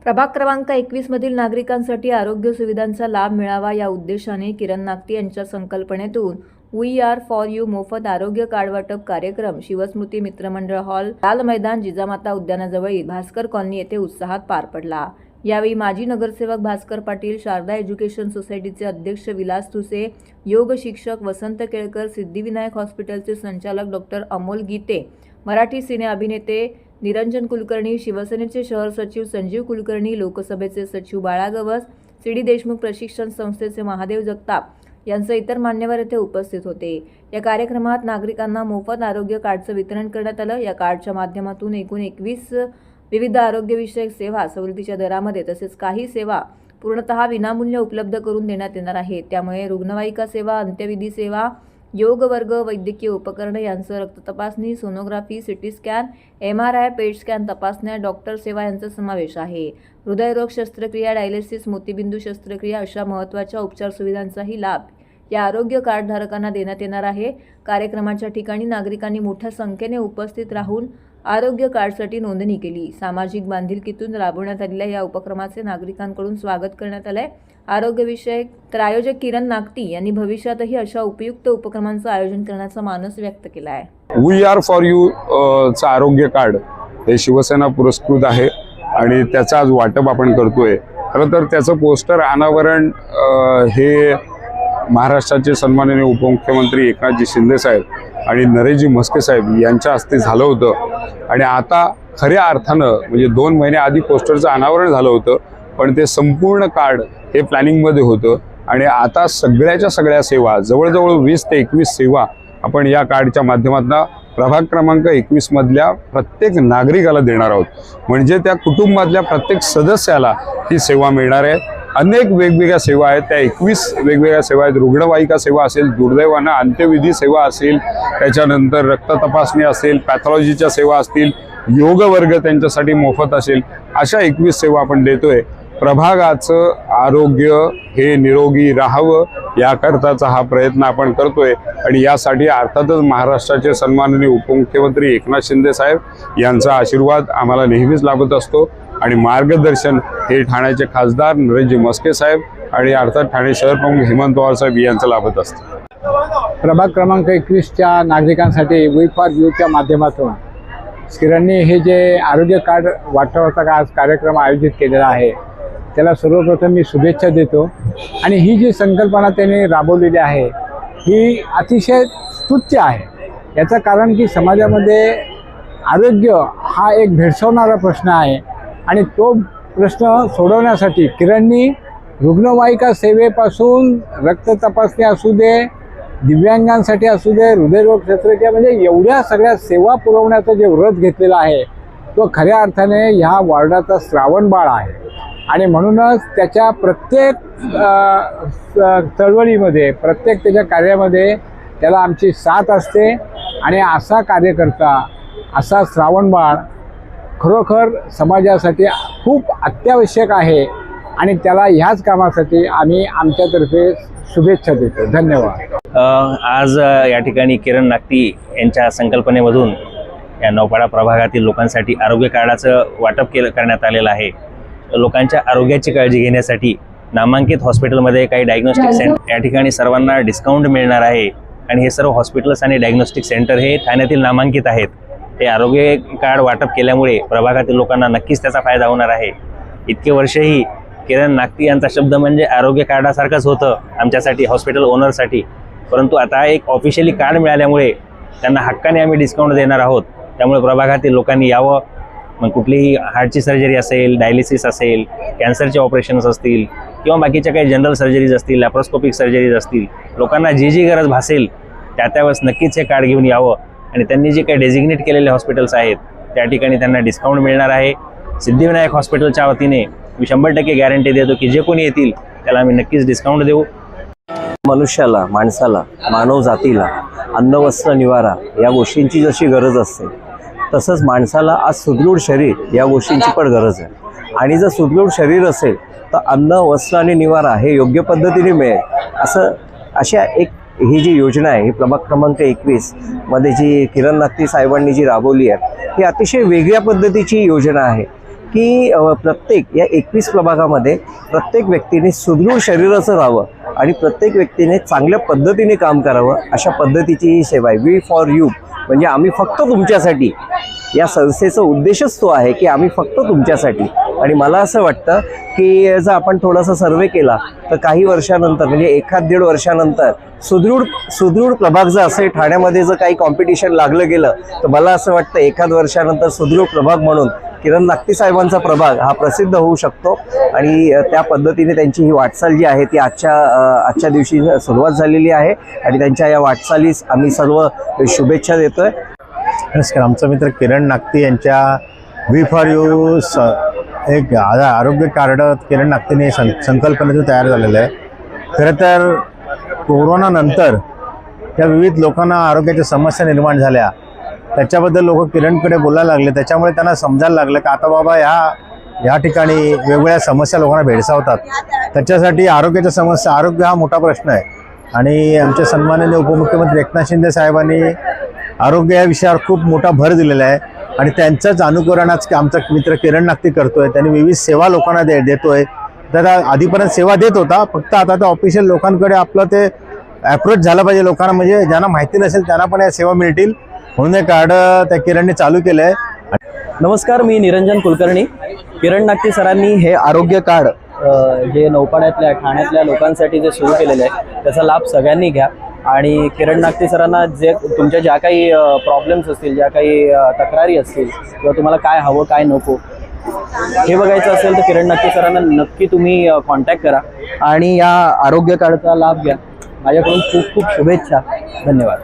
प्रभाग क्रमांक 21 मधील नागरिकांसाठी आरोग्य सुविधांचा लाभ मिळावा या उद्देशाने किरण नागती यांच्या संकल्पनेतून वी आर फॉर यू मोफत आरोग्य कार्ड वाटप कार्यक्रम शिवस्मृती मित्रमंडळ हॉल, लाल मैदान, जिजामाता उद्यानाजवळील भास्कर कॉलनी येथे उत्साहात पार पडला। यावेळी माजी नगरसेवक भास्कर पाटील, शारदा एज्युकेशन सोसायटीचे अध्यक्ष विलास तुसे, योग शिक्षक वसंत केळकर, सिद्धिविनायक हॉस्पिटलचे संचालक डॉक्टर अमोल गीते, मराठी सिने अभिनेते निरंजन कुलकर्णी, शिवसेनेचे शहर सचिव संजीव कुलकर्णी, लोकसभेचे सचिव बाळा गवस, सी.डी. देशमुख प्रशिक्षण संस्थेचे महादेव जगताप यांचे इतर मान्यवर येथे उपस्थित होते। या कार्यक्रमात नागरिकांना मोफत आरोग्य कार्डचं वितरण करण्यात आलं। या कार्डच्या माध्यमातून एकूण 21 विविध आरोग्यविषयक सेवा सवलतीच्या दरामध्ये तसेच काही सेवा पूर्णतः विनामूल्य उपलब्ध करून देण्यात येणार आहेत। त्यामुळे रुग्णवाहिका सेवा, अंत्यविधी सेवा, योग वर्ग, वैद्यकीय उपकरणे यांचं रक्त तपासणी, सोनोग्राफी, सिटी स्कॅन, MRI, पेट स्कॅन तपासण्या, डॉक्टर सेवा यांचा समावेश आहे। हृदयरोग शस्त्रक्रिया, डायलिसिस, मोतीबिंदू शस्त्रक्रिया अशा महत्त्वाच्या उपचार सुविधांचाही लाभ या आरोग्य कार्ड धारकांना देण्यात येणार आहे। कार्यक्रमाच्या ठिकाणी नागरिकांनी मोठ्या संख्येने उपस्थित राहून आरोग्य कार्डसाठी नोंदणी केली। सामाजिक बांधिलकीतून राबवण्यात आलेल्या या उपक्रमाचे नागरिकांकडून स्वागत करण्यात आले। आरोग्यविषयक तर आयोजक किरण नागती यांनी भविष्यातही अशा उपयुक्त उपक्रमांचं आयोजन करण्याचा मानस व्यक्त केला आहे। वी आर फॉर यू चं आरोग्य कार्ड हे शिवसेना पुरस्कृत आहे आणि त्याचं आज वाटप आपण करतोय। खरं तर त्याचं पोस्टर अनावरण हे महाराष्ट्राचे सन्माननीय उपमुख्यमंत्री एकनाथजी शिंदे साहेब आणि नरेशजी म्हस्के साहेब यांच्या हस्ते झालं होतं आणि आता खऱ्या अर्थानं म्हणजे 2 महिने आधी पोस्टरचं अनावरण झालं होतं, पण ते संपूर्ण कार्ड हे प्लॅनिंगमध्ये होतं आणि आता सगळ्याच्या सगळ्या सेवा जवळजवळ 20 ते 21 सेवा आपण या कार्डच्या माध्यमातून प्रभाग क्रमांक 21 मधल्या प्रत्येक नागरिकाला देणार आहोत। म्हणजे त्या कुटुंबातल्या प्रत्येक सदस्याला ही सेवा मिळणार आहे। अनेक वेगवेगळ्या सेवा आहेत, त्या 21 वेगवेगळ्या सेवा आहेत। रुग्णवाहिका सेवा असेल, दुर्दैवानं अंत्यविधी सेवा असेल, त्याच्यानंतर रक्त तपासणी असेल, पॅथॉलॉजीच्या सेवा असतील, योग वर्ग त्यांच्यासाठी मोफत असेल, अशा 21 सेवा आपण देतोय। प्रभागाचं आरोग्य हे निरोगी राहावं याकरताचा हा प्रयत्न आपण करतोय आणि यासाठी अर्थातच महाराष्ट्राचे सन्माननीय उपमुख्यमंत्री एकनाथ शिंदे साहेब यांचा आशीर्वाद आम्हाला नेहमीच लाभत असतो आणि मार्गदर्शन हे ठाण्याचे खासदार नरेशजी म्हस्के साहेब आणि अर्थात ठाणे शहर प्रमुख हेमंत पवार साहेब यांचं लाभत असतं। प्रभाग क्रमांक 21च्या नागरिकांसाठी वी फॉर यूच्या माध्यमातून किरणनी हे जे आरोग्य कार्ड वाटपाचा आज कार्यक्रम आयोजित केलेला आहे त्याला सर्वप्रथम मी शुभेच्छा देतो आणि ही जी संकल्पना त्यांनी राबवलेली आहे ही अतिशय स्तुत्य आहे। याचं कारण की समाजामध्ये आरोग्य हा एक भेडसावणारा प्रश्न आहे आणि तो प्रश्न सोडवण्यासाठी किरणनी रुग्णवाहिका सेवेपासून रक्त तपासणी असू दे, दिव्यांगांसाठी असू दे, हृदयरोग शस्त्रक्रिया म्हणजे एवढ्या सगळ्या सेवा पुरवण्याचं जे व्रत घेतलेलं आहे तो खऱ्या अर्थाने ह्या वॉर्डाचा श्रावणबाळ आहे आणि म्हणूनच त्याच्या प्रत्येक चळवळीमध्ये, प्रत्येक त्याच्या कार्यामध्ये त्याला आमची साथ असते आणि असा कार्यकर्ता, असा श्रावणबाळ खरोखर समाजासाठी खूप अत्यावश्यक आहे आणि त्याला ह्याच कामासाठी आम्ही आमच्यातर्फे शुभेच्छा देतो। धन्यवाद। आज या ठिकाणी किरण नागती यांच्या संकल्पनेमधून या नौपाडा प्रभागातील लोकांसाठी आरोग्य कार्डाचं वाटप करण्यात आलेलं आहे। लोकांच्या आरोग्याची काळजी घेण्यासाठी नामांकित हॉस्पिटलमध्ये काही डायग्नोस्टिक सेंटर या ठिकाणी सर्वांना डिस्काउंट मिळणार आहे आणि हे सर्व हॉस्पिटल्स आणि डायग्नोस्टिक सेंटर हे ठाण्यातील नामांकित आहेत। हे आरोग्य कार्ड वाटप केल्यामुळे प्रभागातील लोकांना नक्कीच त्याचा फायदा होणार आहे। इतके वर्षही किरण नागती यांचा शब्द म्हणजे आरोग्य कार्डासारखंच होतं आमच्यासाठी, हॉस्पिटल ओनरसाठी, परंतु आता एक ऑफिशियली कार्ड मिळाल्यामुळे त्यांना हक्काने आम्ही डिस्काउंट देणार आहोत। त्यामुळे प्रभागातील लोकांनी यावं। मग कुठलीही हार्टची सर्जरी असेल, डायलिसिस असेल, कॅन्सरचे ऑपरेशन्स असतील किंवा बाकीच्या काही जनरल सर्जरीज असतील, लॅप्रोस्कोपिक सर्जरीज असतील, लोकांना जी गरज भासेल त्यावेळेस नक्कीच हे कार्ड घेऊन यावं आणि त्यांनी जे काही डेझिग्नेट केलेले हॉस्पिटल्स आहेत त्या ठिकाणी त्यांना डिस्काउंट मिळणार आहे। सिद्धिविनायक हॉस्पिटलच्या वतीने मी 100% गॅरंटी देतो की जे कोणी येतील त्याला आम्ही नक्कीच डिस्काउंट देऊ। मनुष्याला, माणसाला, मानव जातीला अन्न, वस्त्र, निवारा या गोष्टींची जशी गरज असते तसंच माणसाला आज सुदृढ शरीर या गोष्टींची पण गरज आहे आणि जर सुदृढ शरीर असेल तर अन्न, वस्त्र आणि निवारा हे योग्य पद्धतीने मिळेल। अशा एक ही जी योजना आहे ही प्रभाग क्रमांक 21 मध्ये जी किरण नागती साहेबांनी जी राबवली आहे ही अतिशय वेगळ्या पद्धतीची योजना आहे। की प्रत्येक या 21 प्रभागामध्ये प्रत्येक व्यक्तीने सुदृढ शरीराचं राहावं आणि प्रत्येक व्यक्तीने चांगल्या पद्धतीने काम करावं, अशा पद्धतीची ही सेवा आहे. वी फॉर यू म्हणजे आम्ही फक्त तुमच्यासाठी. या संस्थेचा उद्देशच तो आहे की आम्ही फक्त तुमच्यासाठी. आणि मला असं वाटतं की जर आपण थोडासा सर्वे केला तर काही वर्षानंतर म्हणजे 1-1.5 वर्षानंतर सुदृढ प्रभाग जर असे ठाण्यामध्ये जर काही कॉम्पिटिशन लागलं गेलं तर मला असं वाटतं 1 वर्षानंतर सुदृढ प्रभाग म्हणून किरण नागती साहेबांचा प्रभाग हा प्रसिद्ध होऊ शकतो. आणि त्या पद्धतीने त्यांची ही वाटचाल जी आहे ती आजच्या दिवशी सुरुवात झालेली आहे आणि त्यांच्या या वाटचालीस आम्ही सर्व शुभेच्छा देतोय. नमस्कार. आमचा मित्र किरण नागती यांच्या वी फॉर यू एक आरोग्य कार्ड किरण नागतीने संकल्पनेतून तयार झालेलं आहे. खरं तर कोरोनानंतर त्या विविध लोकांना आरोग्याच्या समस्या निर्माण झाल्या, त्याच्याबद्दल लोक किरणकडे बोलायला लागले. त्याच्यामुळे त्यांना समजायला लागलं की आता बाबा ह्या ठिकाणी वेगवेगळ्या समस्या लोकांना भेडसावतात. त्याच्यासाठी आरोग्याच्या समस्या, आरोग्य हा मोठा प्रश्न आहे. आणि आमच्या सन्माननीय उपमुख्यमंत्री एकनाथ शिंदे साहेबांनी आरोग्य या विषयावर खूप मोठा भर दिलेला आहे आणि त्यांचंच अनुकरण आज आमचा मित्र किरण नागती करतोय. त्यांनी विविध सेवा लोकांना देतोय. तर आधीपर्यंत सेवा देत होता, फक्त आता तर ऑफिशियल लोकांकडे आपलं ते अप्रोच झालं पाहिजे लोकांना, म्हणजे ज्यांना माहिती नसेल त्यांना पण या सेवा मिळतील म्हणून हे कार्ड त्या किरणने चालू केलं आहे. नमस्कार, मी निरंजन कुलकर्णी. किरण नागती सरांनी हे आरोग्य कार्ड जे नौपाड्यातल्या ठाण्यातल्या लोकांसाठी जे सुरू केलेलं आहे त्याचा लाभ सगळ्यांनी घ्या. आणि किरण नागती सरांना जे तुमच्या ज्या काही प्रॉब्लेम्स असतील, ज्या काही तक्रारी असतील किंवा तुम्हाला काय हवं काय नको हे बघायचं असेल तर किरण नागती सरांना नक्की तुम्ही कॉन्टॅक्ट करा आणि या आरोग्य कार्डचा लाभ घ्या. माझ्याकडून खूप खूप शुभेच्छा. धन्यवाद.